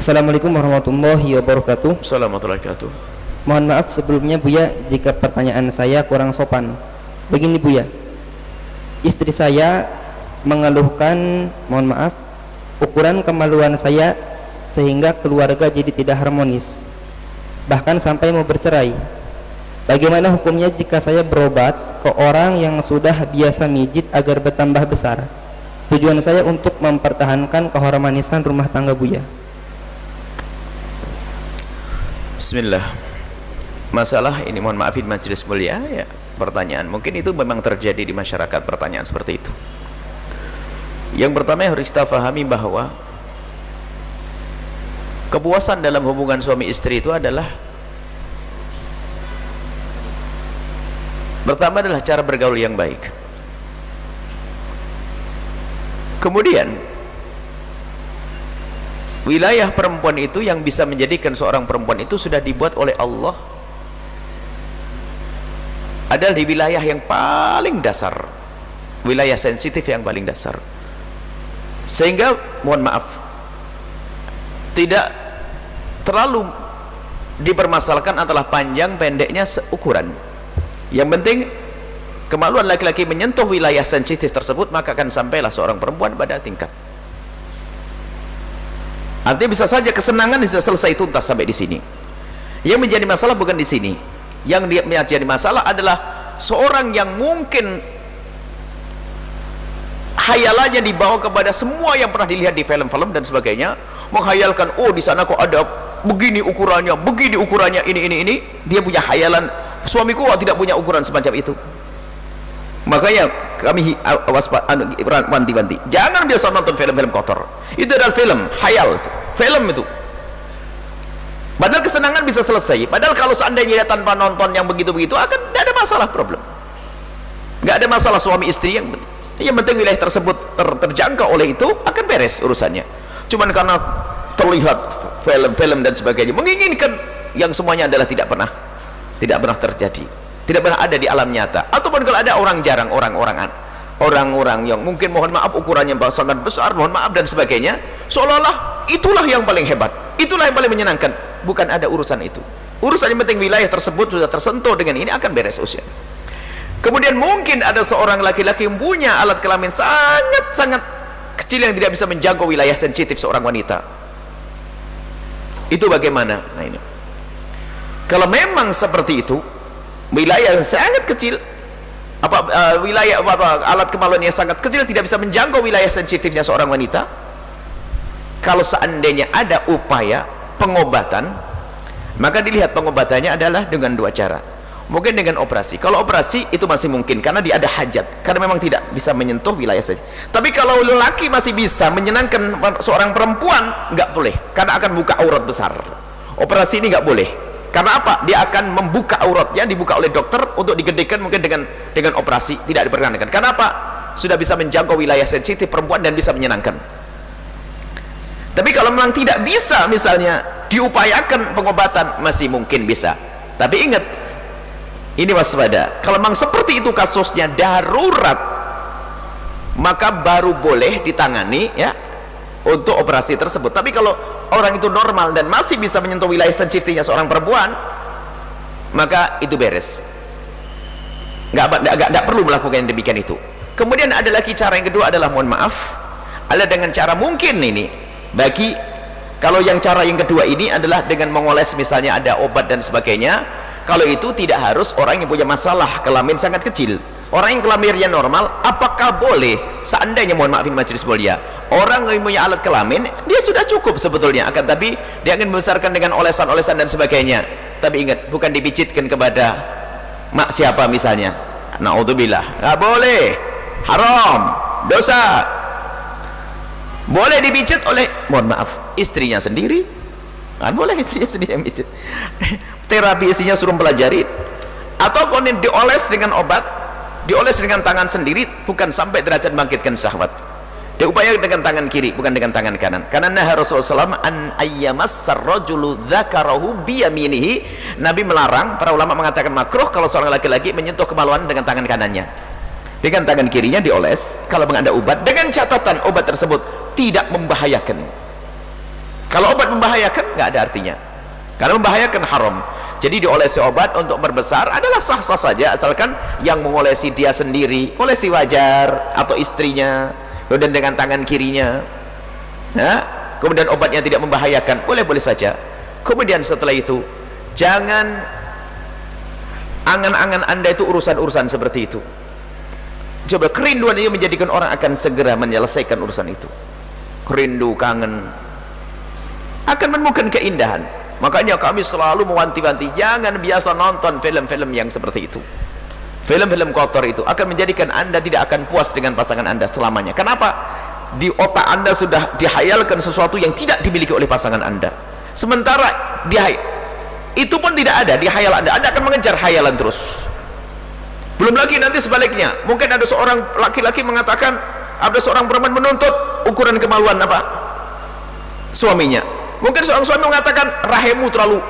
Assalamualaikum warahmatullahi wabarakatuh. Assalamualaikum warahmatullahi wabarakatuh. Mohon maaf sebelumnya Buya jika pertanyaan saya kurang sopan. Begini Buya, istri saya mengeluhkan, mohon maaf, ukuran kemaluan saya sehingga keluarga jadi tidak harmonis, bahkan sampai mau bercerai. Bagaimana hukumnya jika saya berobat ke orang yang sudah biasa mijit agar bertambah besar? Tujuan saya untuk mempertahankan keharmonisan rumah tangga Buya. Bismillah. Masalah ini, mohon maafin majelis mulia ya, pertanyaan mungkin itu memang terjadi di masyarakat, pertanyaan seperti itu. Yang pertama yang harus kita pahami bahwa kepuasan dalam hubungan suami istri itu adalah, pertama adalah cara bergaul yang baik. Kemudian wilayah perempuan itu yang bisa menjadikan seorang perempuan itu sudah dibuat oleh Allah adalah di wilayah yang paling dasar, wilayah sensitif yang paling dasar, sehingga mohon maaf tidak terlalu dipermasalahkan antara panjang pendeknya ukuran. Yang penting kemaluan laki-laki menyentuh wilayah sensitif tersebut, maka akan sampailah seorang perempuan pada tingkat, artinya bisa saja kesenangan bisa selesai tuntas sampai di sini. Yang menjadi masalah bukan di sini. Yang menjadi masalah adalah seorang yang mungkin hayalannya dibawa kepada semua yang pernah dilihat di film-film dan sebagainya, menghayalkan, oh di sana kok ada begini ukurannya, ini. Dia punya hayalan, suamiku tidak punya ukuran semacam itu. Makanya kami wanti-wanti, jangan biasa nonton film-film kotor. Itu adalah film hayal, film itu. Padahal kesenangan bisa selesai. Padahal kalau seandainya dia tanpa nonton yang begitu-begitu, akan tidak ada masalah, problem. Nggak ada masalah suami istri, yang penting wilayah tersebut terjangkau oleh itu, akan beres urusannya. Cuman karena terlihat film-film dan sebagainya, menginginkan yang semuanya adalah tidak pernah terjadi, tidak pernah ada di alam nyata. Ataupun kalau ada orang jarang, orang-orang yang mungkin mohon maaf ukurannya sangat besar, mohon maaf dan sebagainya, seolah-olah itulah yang paling hebat, itulah yang paling menyenangkan. Bukan ada urusan itu. Urusan yang penting wilayah tersebut sudah tersentuh dengan ini, akan beres usia. Kemudian mungkin ada seorang laki-laki yang punya alat kelamin sangat-sangat kecil yang tidak bisa menjangkau wilayah sensitif seorang wanita. Itu bagaimana? Nah ini, kalau memang seperti itu, wilayah yang sangat kecil, alat kemaluan yang sangat kecil tidak bisa menjangkau wilayah sensitifnya seorang wanita, kalau seandainya ada upaya pengobatan, maka dilihat pengobatannya adalah dengan dua cara. Mungkin dengan operasi. Kalau operasi itu masih mungkin karena dia ada hajat, karena memang tidak bisa menyentuh wilayah saja. Tapi kalau lelaki masih bisa menyenangkan seorang perempuan, nggak boleh, karena akan buka aurat besar. Operasi ini nggak boleh. Karena apa? Dia akan membuka auratnya, dibuka oleh dokter untuk digedekan, mungkin dengan operasi tidak diperkenankan. Karena apa? Sudah bisa menjangkau wilayah sensitif perempuan dan bisa menyenangkan. Tapi kalau memang tidak bisa, misalnya diupayakan pengobatan, masih mungkin bisa. Tapi ingat, ini waspada. Kalau memang seperti itu kasusnya darurat, maka baru boleh ditangani ya untuk operasi tersebut. Tapi kalau orang itu normal dan masih bisa menyentuh wilayah sensitifnya seorang perempuan, maka itu beres. Nggak perlu melakukan yang demikian itu. Kemudian ada lagi cara yang kedua adalah, mohon maaf, adalah dengan cara mungkin ini. Kalau yang cara yang kedua ini adalah dengan mengoles, misalnya ada obat dan sebagainya. Kalau itu tidak harus orang yang punya masalah kelamin sangat kecil. Orang yang kelaminnya normal, apakah boleh seandainya, mohon maafin majelis mulia, orang yang punya alat kelamin dia sudah cukup sebetulnya, akan tapi dia akan membesarkan dengan olesan-olesan dan sebagainya. Tapi ingat, bukan dipicitkan kepada mak siapa misalnya, naudzubillah, nggak boleh, haram, dosa. Boleh dipijit oleh, mohon maaf, istrinya sendiri, kan boleh istrinya sendiri yang pijit. Terapi istrinya suruh pelajari, atau kemudian dioles dengan obat, dioles dengan tangan sendiri, bukan sampai derajat bangkitkan syahwat. Diupayakan dengan tangan kiri, bukan dengan tangan kanan. Karena Rasulullah SAW an ayyamassar rajulu dzakarahu biyaminihi, Nabi melarang, para ulama mengatakan makruh kalau seorang laki-laki menyentuh kemaluan dengan tangan kanannya. Dengan tangan kirinya dioles kalau memang ada obat, dengan catatan obat tersebut tidak membahayakan. Kalau obat membahayakan, nggak ada artinya, karena membahayakan haram. Jadi diolesi obat untuk membesar adalah sah-sah saja, asalkan yang mengolesi dia sendiri, olesi wajar, atau istrinya, kemudian dengan tangan kirinya, nah, kemudian obatnya tidak membahayakan, boleh-boleh saja. Kemudian setelah itu, jangan angan-angan Anda itu urusan-urusan seperti itu. Coba, kerinduan itu menjadikan orang akan segera menyelesaikan urusan itu. Rindu, kangen, akan menemukan keindahan. Makanya kami selalu mewanti-wanti, jangan biasa nonton film-film yang seperti itu. Film-film kotor itu akan menjadikan Anda tidak akan puas dengan pasangan Anda selamanya. Kenapa? Di otak Anda sudah dihayalkan sesuatu yang tidak dimiliki oleh pasangan Anda. Sementara itu pun tidak ada di hayal Anda. Anda akan mengejar hayalan terus. Belum lagi nanti sebaliknya, mungkin ada seorang laki-laki mengatakan, ada seorang perempuan menuntut ukuran kemaluan apa? Suaminya. Mungkin seorang suami mengatakan, rahimmu terlalu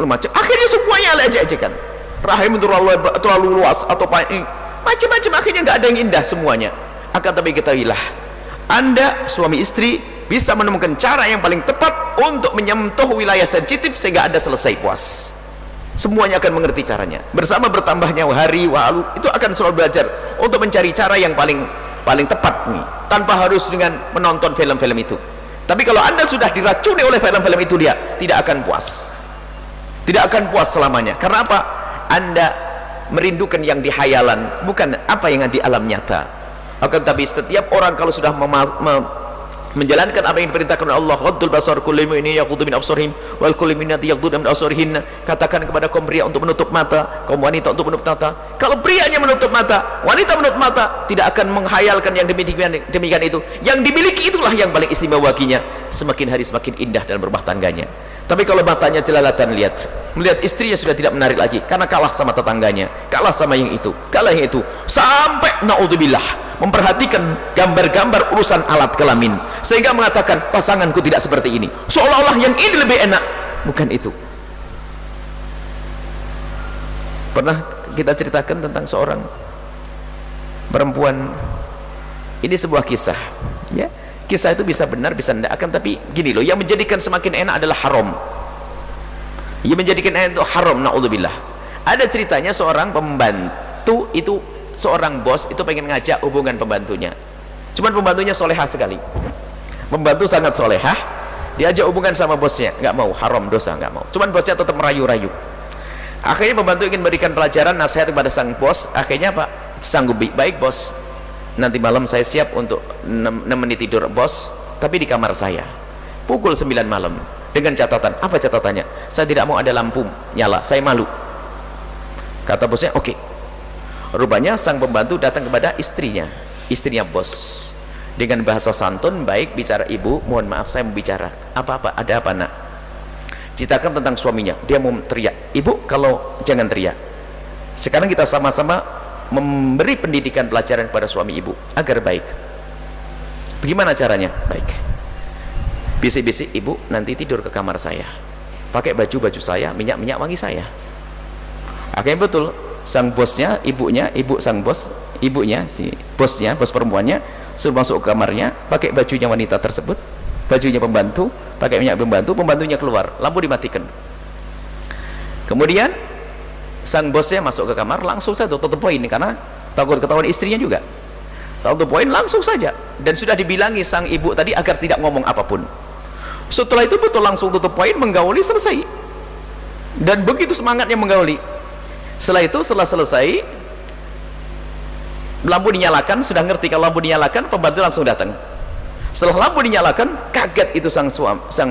macam, akhirnya semuanya ejek-ejekan. Rahimmu terlalu luas atau macam-macam, akhirnya nggak ada yang indah semuanya. Akan tapi ketahuilah, Anda suami istri bisa menemukan cara yang paling tepat untuk menyentuh wilayah sensitif sehingga Anda selesai puas. Semuanya akan mengerti caranya. Bersama bertambahnya hari walu, itu akan selalu belajar untuk mencari cara yang paling tepat nih, tanpa harus dengan menonton film-film itu. Tapi kalau Anda sudah diracuni oleh film-film itu, dia tidak akan puas, tidak akan puas selamanya. Karena apa? Anda merindukan yang di hayalan, bukan apa yang di alam nyata. Akan tapi setiap orang kalau sudah menjalankan apa yang diperintahkan oleh Allah, ghaddul basar, kullu mu'minin yaghuddu min absarihim wal kullu mu'minati yaghudduna min absarihinna, katakan kepada kaum pria untuk menutup mata, kaum wanita untuk menutup mata. Kalau prianya menutup mata, wanita menutup mata, tidak akan menghayalkan yang demikian itu. Yang dimiliki itulah yang paling istimewa baginya, semakin hari semakin indah dalam berumah tangganya. Tapi kalau matanya jelalatan melihat istrinya sudah tidak menarik lagi karena kalah sama tetangganya, kalah sama yang itu, kalah yang itu, sampai naudzubillah memperhatikan gambar-gambar urusan alat kelamin sehingga mengatakan pasanganku tidak seperti ini, seolah-olah yang ini lebih enak. Bukan itu. Pernah kita ceritakan tentang seorang perempuan, ini sebuah kisah ya. Kisah itu bisa benar bisa tidak, akan tapi gini loh, yang menjadikan semakin enak adalah haram. Yang menjadikan enak itu haram, naudzubillah. Ada ceritanya seorang pembantu itu, seorang bos itu pengen ngajak hubungan pembantunya, cuman pembantunya solehah sekali, pembantu sangat solehah, diajak hubungan sama bosnya, nggak mau, haram, dosa, nggak mau. Cuman bosnya tetap merayu-rayu. Akhirnya pembantu ingin berikan pelajaran nasihat kepada sang bos. Akhirnya Pak sanggup, baik bos, nanti malam saya siap untuk nemeni tidur bos, tapi di kamar saya pukul 9 malam dengan catatan. Apa catatannya? Saya tidak mau ada lampu nyala, saya malu. Kata bosnya oke. Rupanya sang pembantu datang kepada istrinya bos, dengan bahasa santun baik bicara, ibu mohon maaf saya mau bicara. Apa-apa, ada apa nak? Ceritakan tentang suaminya. Dia mau teriak, ibu kalau jangan teriak, sekarang kita sama-sama memberi pendidikan pelajaran kepada suami ibu agar baik. Bagaimana caranya? Baik, bisik-bisik, ibu nanti tidur ke kamar saya pakai baju saya, minyak wangi saya. Akhirnya betul, sang bosnya, ibu sang bos, ibunya, si bosnya, bos perempuannya suruh masuk ke kamarnya pakai bajunya wanita tersebut, bajunya pembantu, pakai minyak pembantunya keluar, lampu dimatikan. Kemudian sang bosnya masuk ke kamar, langsung saja tutup poin karena takut ketahuan istrinya juga. Tutup poin langsung saja, dan sudah dibilangi sang ibu tadi agar tidak ngomong apapun. Setelah itu betul langsung tutup poin, menggauli, selesai. Dan begitu semangatnya menggauli. Setelah itu setelah selesai, lampu dinyalakan, sudah ngerti kalau lampu dinyalakan, pembantu langsung datang. Setelah lampu dinyalakan, kaget itu sang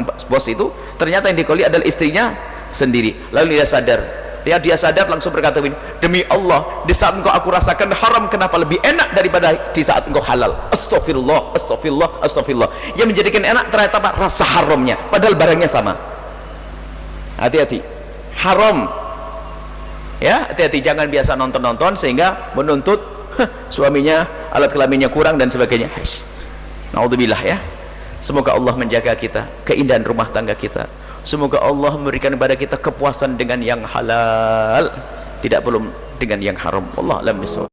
bos itu, ternyata yang digauli adalah istrinya sendiri. Lalu dia sadar. Dia sadar langsung berkata, demi Allah, di saat engkau aku rasakan haram, kenapa lebih enak daripada di saat engkau halal? Astagfirullah, astagfirullah, astagfirullah. Yang menjadikan enak ternyata apa? Rasa haramnya, padahal barangnya sama. Hati-hati, haram ya, hati-hati, jangan biasa nonton-nonton sehingga menuntut suaminya alat kelaminnya kurang dan sebagainya. Naudzubillah ya. Semoga Allah menjaga kita, keindahan rumah tangga kita. Semoga Allah memberikan kepada kita kepuasan dengan yang halal, tidak perlu dengan yang haram. Wallahu a'lam bishawab.